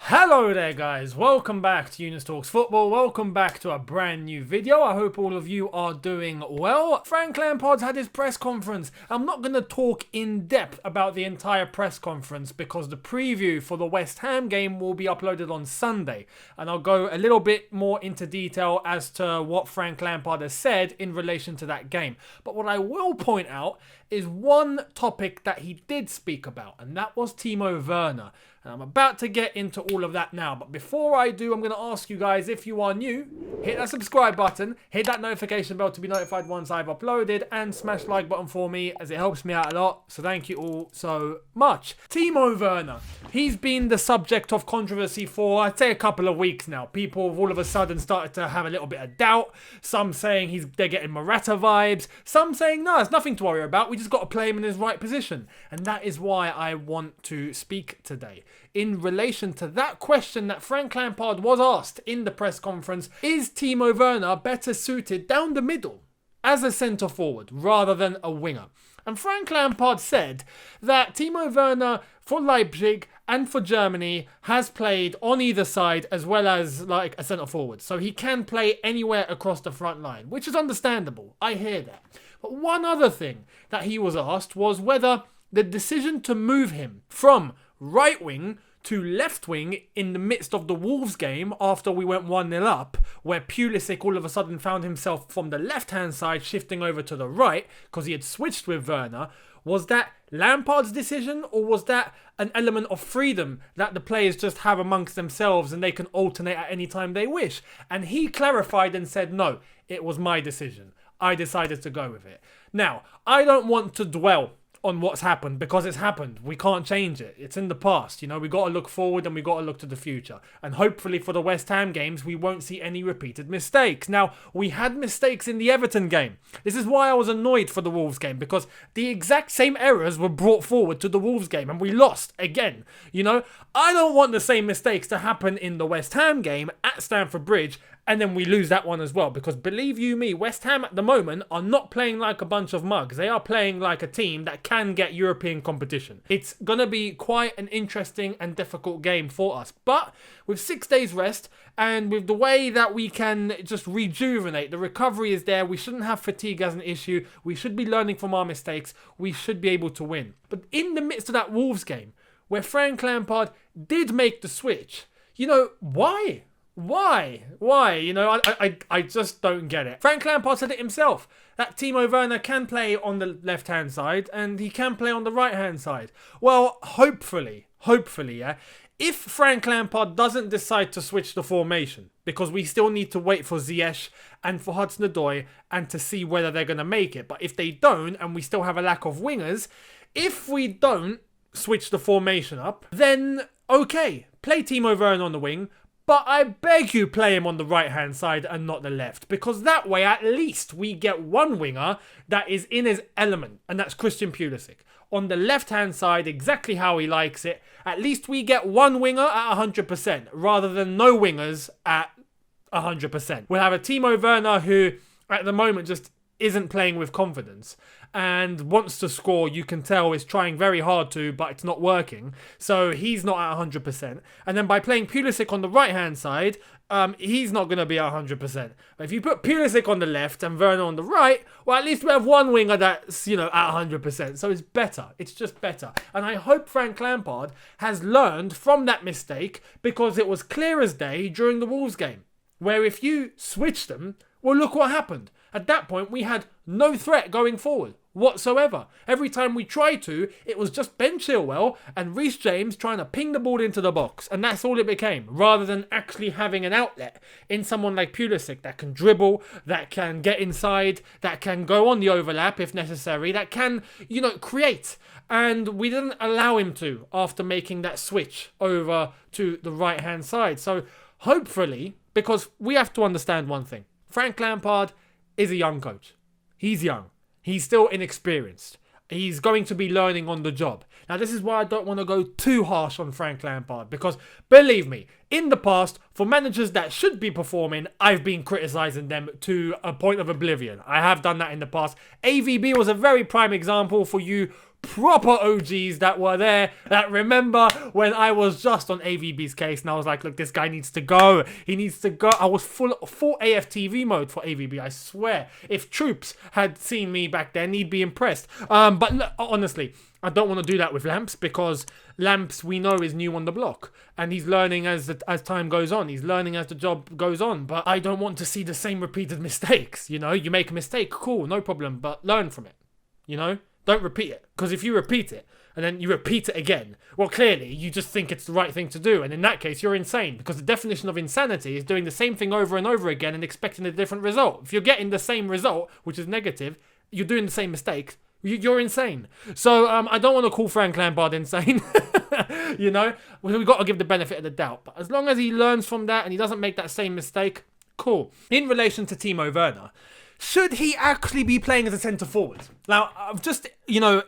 Hello there guys, welcome back to Younes Talks Football, welcome back to a brand new video. I hope all of you are doing well. Frank Lampard's had his press conference. I'm not going to talk in depth about the entire press conference because the preview for the West Ham game will be uploaded on Sunday, and I'll go a little bit more into detail as to what Frank Lampard has said in relation to that game. But what I will point out is one topic that he did speak about, and that was Timo Werner. And I'm about to get into all of that now, but before I do, I'm going to ask you guys, if you are new, hit that subscribe button, hit that notification bell to be notified once I've uploaded, and smash the like button for me as it helps me out a lot, so thank you all so much. Timo Werner, he's been the subject of controversy for, I'd say, a couple of weeks now. People have all of a sudden started to have a little bit of doubt, some saying they're getting Morata vibes, some saying, no, it's nothing to worry about, we just got to play him in his right position. And that is why I want to speak today. In relation to that question that Frank Lampard was asked in the press conference, is Timo Werner better suited down the middle as a centre forward rather than a winger? And Frank Lampard said that Timo Werner for Leipzig and for Germany has played on either side as well as like a centre forward. So he can play anywhere across the front line, which is understandable. I hear that. But one other thing that he was asked was whether the decision to move him from right wing to left wing in the midst of the Wolves game after we went 1-0 up, where Pulisic all of a sudden found himself from the left-hand side shifting over to the right because he had switched with Werner, was that Lampard's decision or was that an element of freedom that the players just have amongst themselves and they can alternate at any time they wish? And he clarified and said, no, it was my decision. I decided to go with it. Now, I don't want to dwell on what's happened because it's happened. We can't change it. It's in the past. You know, we got to look forward and we got to look to the future. And hopefully for the West Ham games, we won't see any repeated mistakes. Now, we had mistakes in the Everton game. This is why I was annoyed for the Wolves game, because the exact same errors were brought forward to the Wolves game and we lost again. You know, I don't want the same mistakes to happen in the West Ham game at Stamford Bridge and then we lose that one as well, because believe you me, West Ham at the moment are not playing like a bunch of mugs. They are playing like a team that can get European competition. It's going to be quite an interesting and difficult game for us. But with 6 days rest and with the way that we can just rejuvenate, the recovery is there. We shouldn't have fatigue as an issue. We should be learning from our mistakes. We should be able to win. But in the midst of that Wolves game, where Frank Lampard did make the switch, you know, why? Why? You know, I just don't get it. Frank Lampard said it himself, that Timo Werner can play on the left-hand side and he can play on the right-hand side. Well, hopefully, yeah, if Frank Lampard doesn't decide to switch the formation, because we still need to wait for Ziyech and for Hudson-Odoi and to see whether they're going to make it. But if they don't, and we still have a lack of wingers, if we don't switch the formation up, then okay, play Timo Werner on the wing, but I beg you play him on the right-hand side and not the left, because that way at least we get one winger that is in his element, and that's Christian Pulisic. On the left-hand side, exactly how he likes it, at least we get one winger at 100%, rather than no wingers at 100%. We'll have a Timo Werner who, at the moment, just isn't playing with confidence and wants to score. You can tell is trying very hard to, but it's not working. So he's not at 100%. And then by playing Pulisic on the right-hand side, he's not going to be at 100%. But if you put Pulisic on the left and Werner on the right, well, at least we have one winger that's, you know, at 100%. So it's better. It's just better. And I hope Frank Lampard has learned from that mistake, because it was clear as day during the Wolves game, where if you switch them, well, look what happened. At that point, we had no threat going forward whatsoever. Every time we tried to, it was just Ben Chilwell and Reece James trying to ping the ball into the box. And that's all it became, rather than actually having an outlet in someone like Pulisic that can dribble, that can get inside, that can go on the overlap if necessary, that can, you know, create. And we didn't allow him to after making that switch over to the right-hand side. So hopefully, because we have to understand one thing, Frank Lampard is a young coach. He's young. He's still inexperienced. He's going to be learning on the job. Now, this is why I don't want to go too harsh on Frank Lampard, because believe me, in the past, for managers that should be performing, I've been criticising them to a point of oblivion. I have done that in the past. AVB was a very prime example for you proper OGs that were there that remember when I was just on AVB's case and I was like, look, this guy needs to go. He needs to go. I was full AFTV mode for AVB. I swear, if Troops had seen me back then, he'd be impressed. But look, honestly, I don't want to do that with Lamps because Lamps, we know, is new on the block and he's learning as time goes on. He's learning as the job goes on. But I don't want to see the same repeated mistakes. You know, you make a mistake, cool, no problem, but learn from it. You know? Don't repeat it, because if you repeat it and then you repeat it again, well, clearly you just think it's the right thing to do, and in that case you're insane, because the definition of insanity is doing the same thing over and over again and expecting a different result. If you're getting the same result, which is negative, you're doing the same mistake, you're insane. So I don't want to call Frank Lampard insane. You know, we've got to give the benefit of the doubt, but as long as he learns from that and he doesn't make that same mistake, cool. In relation to Timo Werner, should he actually be playing as a centre forward? Now, I've just,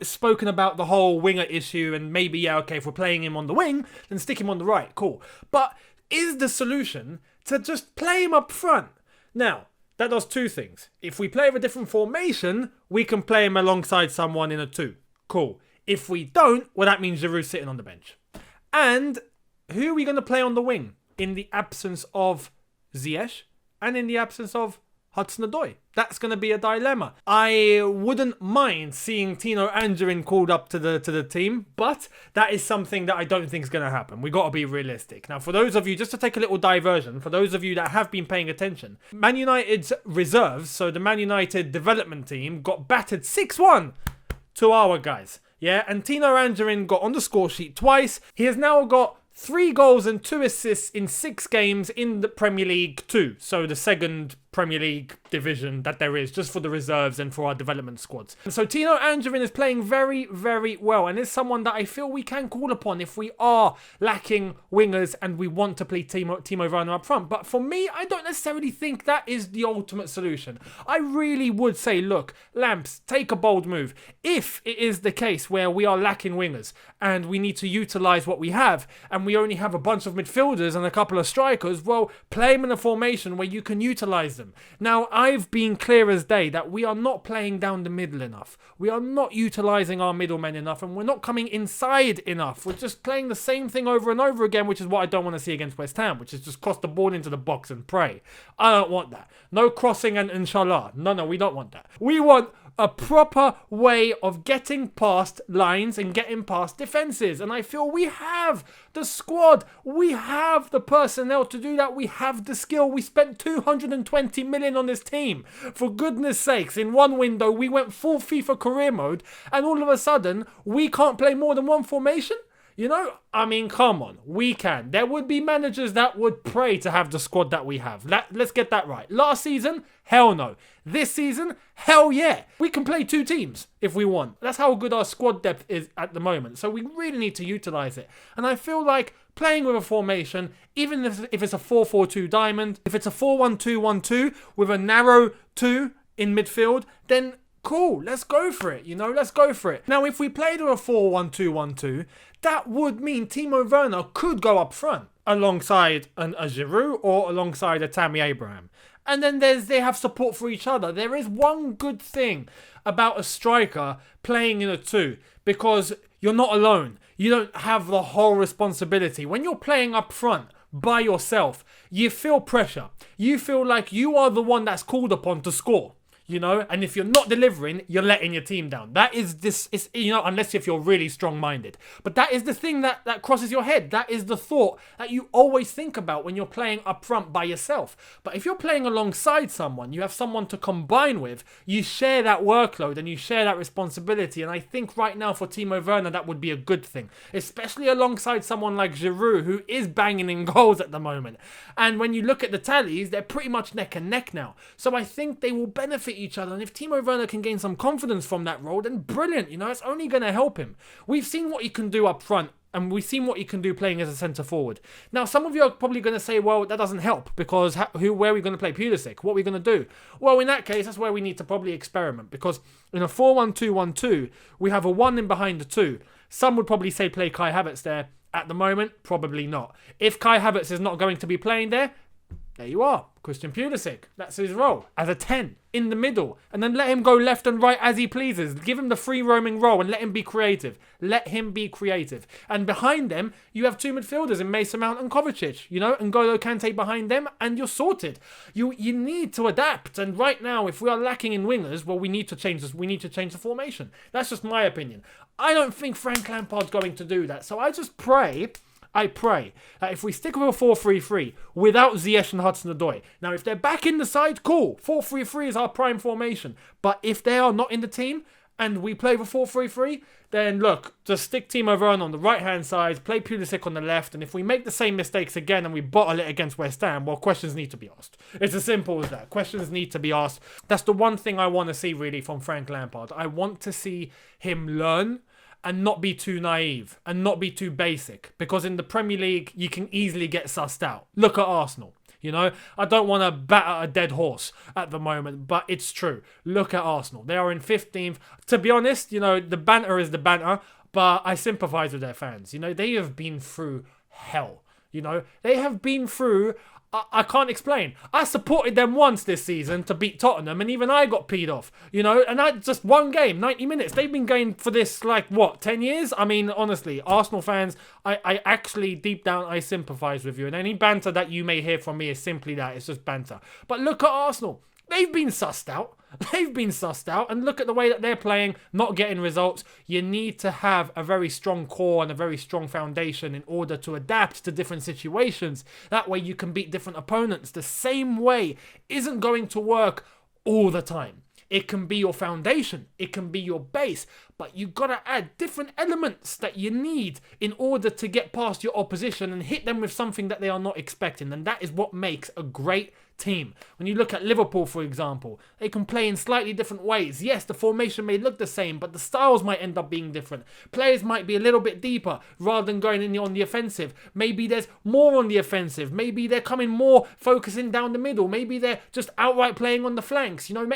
spoken about the whole winger issue and maybe, yeah, okay, if we're playing him on the wing, then stick him on the right, cool. But is the solution to just play him up front? Now, that does two things. If we play with a different formation, we can play him alongside someone in a 2. Cool. If we don't, well, that means Giroud's sitting on the bench. And who are we going to play on the wing in the absence of Ziyech and in the absence of Hudson-Odoi? That's going to be a dilemma. I wouldn't mind seeing Tino Angerin called up to the team, but that is something that I don't think is going to happen. We got to be realistic. Now, for those of you, just to take a little diversion, for those of you that have been paying attention, Man United's reserves, so the Man United development team, got battered 6-1 to our guys. Yeah, and Tino Angerin got on the score sheet twice. He has now got 3 goals and 2 assists in 6 games in the Premier League 2. So the second Premier League division that there is, just for the reserves and for our development squads. And so Tino Angerin is playing very, very well and is someone that I feel we can call upon if we are lacking wingers and we want to play Timo Werner up front. But for me, I don't necessarily think that is the ultimate solution. I really would say, look, Lamps, take a bold move. If it is the case where we are lacking wingers and we need to utilise what we have and we only have a bunch of midfielders and a couple of strikers, well, play them in a formation where you can utilise them. Now, I've been clear as day that we are not playing down the middle enough. We are not utilising our middlemen enough and we're not coming inside enough. We're just playing the same thing over and over again, which is what I don't want to see against West Ham, which is just cross the ball into the box and pray. I don't want that. No crossing and inshallah. No, we don't want that. We want a proper way of getting past lines and getting past defences. And I feel we have the squad. We have the personnel to do that. We have the skill. We spent 220 million on this team. For goodness sakes, in one window, we went full FIFA career mode. And all of a sudden, we can't play more than one formation? You know, I mean, come on, we can. There would be managers that would pray to have the squad that we have. Let's get that right. Last season, hell no. This season, hell yeah. We can play 2 teams if we want. That's how good our squad depth is at the moment. So we really need to utilise it. And I feel like playing with a formation, even if it's a 4-4-2 diamond, if it's a 4-1-2-1-2 with a narrow 2 in midfield, then cool, let's go for it, let's go for it. Now, if we played with a 4-1-2-1-2, that would mean Timo Werner could go up front alongside a Giroud or alongside a Tammy Abraham. And then they have support for each other. There is one good thing about a striker playing in a 2 because you're not alone. You don't have the whole responsibility. When you're playing up front by yourself, you feel pressure. You feel like you are the one that's called upon to score. And if you're not delivering, you're letting your team down. That is this, unless if you're really strong-minded. But that is the thing that crosses your head. That is the thought that you always think about when you're playing up front by yourself. But if you're playing alongside someone, you have someone to combine with, you share that workload and you share that responsibility. And I think right now for Timo Werner, that would be a good thing. Especially alongside someone like Giroud, who is banging in goals at the moment. And when you look at the tallies, they're pretty much neck and neck now. So I think they will benefit each other, and if Timo Werner can gain some confidence from that role, then brilliant, it's only going to help him. We've seen what he can do up front, and we've seen what he can do playing as a centre forward. Now, some of you are probably going to say, well, that doesn't help, because where are we going to play Pulisic? What are we going to do? Well, in that case, that's where we need to probably experiment, because in a 4-1-2-1-2, we have a 1 in behind the 2. Some would probably say play Kai Havertz there. At the moment, probably not. If Kai Havertz is not going to be playing there, There you are. Christian Pulisic. That's his role. As a 10 in the middle. And then let him go left and right as he pleases. Give him the free roaming role and let him be creative. Let him be creative. And behind them, you have two midfielders in Mason Mount and Kovacic. You know, and N'Golo Kante behind them, and you're sorted. You need to adapt. And right now, if we are lacking in wingers, well, we need to change this. We need to change the formation. That's just my opinion. I don't think Frank Lampard's going to do that. So I just pray that if we stick with a 4-3-3 without Ziyech and Hudson-Odoi, now if they're back in the side, cool. 4-3-3 is our prime formation. But if they are not in the team and we play with 4-3-3, then look, just stick Timo Werner on the right-hand side, play Pulisic on the left, and if we make the same mistakes again and we bottle it against West Ham, well, questions need to be asked. It's as simple as that. Questions need to be asked. That's the one thing I want to see, really, from Frank Lampard. I want to see him learn and not be too naive and not be too basic, because in the Premier League you can easily get sussed out. Look at Arsenal. You know, I don't want to batter a dead horse at the moment, but it's true. Look at Arsenal. They are in 15th. To be honest, you know, the banter is the banter, but I sympathise with their fans. You know, they have been through hell. You know, they have been through... I can't explain. I supported them once this season to beat Tottenham, and even I got peed off, you know, and that just one game, 90 minutes. They've been going for this, like, what, 10 years? I mean, honestly, Arsenal fans, I actually, deep down, I sympathise with you, and any banter that you may hear from me is simply that. It's just banter. But look at Arsenal. They've been sussed out. They've been sussed out, and look at the way that they're playing, not getting results. You need to have a very strong core and a very strong foundation in order to adapt to different situations. That way you can beat different opponents. The same way isn't going to work all the time. It can be your foundation, it can be your base, but you got to add different elements that you need in order to get past your opposition and hit them with something that they are not expecting. And that is what makes a great team. When you look at Liverpool, for example, they can play in slightly different ways. Yes, the formation may look the same, but the styles might end up being different. Players might be a little bit deeper rather than going in on the offensive. Maybe there's more on the offensive. Maybe they're coming more focusing down the middle. Maybe they're just outright playing on the flanks. You know,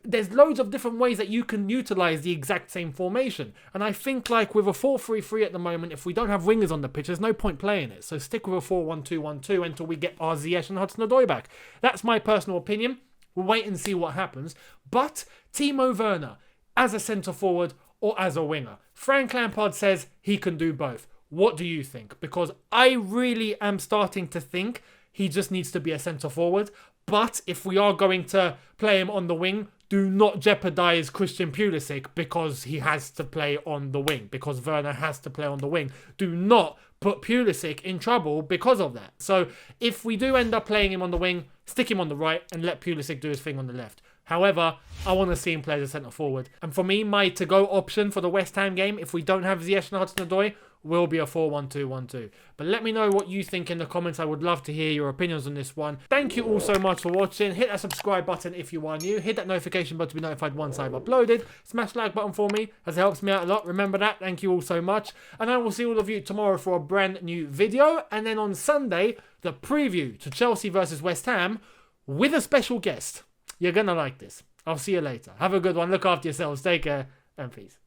there's loads of different ways that you can utilize the exact same formation. And I think, like, with a 4-3-3 at the moment, if we don't have wingers on the pitch, there's no point playing it. So stick with a 4-1-2-1-2 until we get our Ziyech and Hudson-Odoi back. That's my personal opinion. We'll wait and see what happens. But Timo Werner, as a centre-forward or as a winger, Frank Lampard says he can do both. What do you think? Because I really am starting to think he just needs to be a centre-forward. But if we are going to play him on the wing, do not jeopardise Christian Pulisic because he has to play on the wing, because Werner has to play on the wing. Do not put Pulisic in trouble because of that. So if we do end up playing him on the wing, stick him on the right and let Pulisic do his thing on the left. However, I want to see him play as a centre-forward. And for me, my to-go option for the West Ham game, if we don't have Ziyech and Hudson-Odoi, will be a 4-1-2-1-2. But let me know what you think in the comments. I would love to hear your opinions on this one. Thank you all so much for watching. Hit that subscribe button if you are new. Hit that notification button to be notified once I've uploaded. Smash the like button for me, as it helps me out a lot. Remember that. Thank you all so much. And I will see all of you tomorrow for a brand new video. And then on Sunday, the preview to Chelsea versus West Ham with a special guest. You're going to like this. I'll see you later. Have a good one. Look after yourselves. Take care and peace.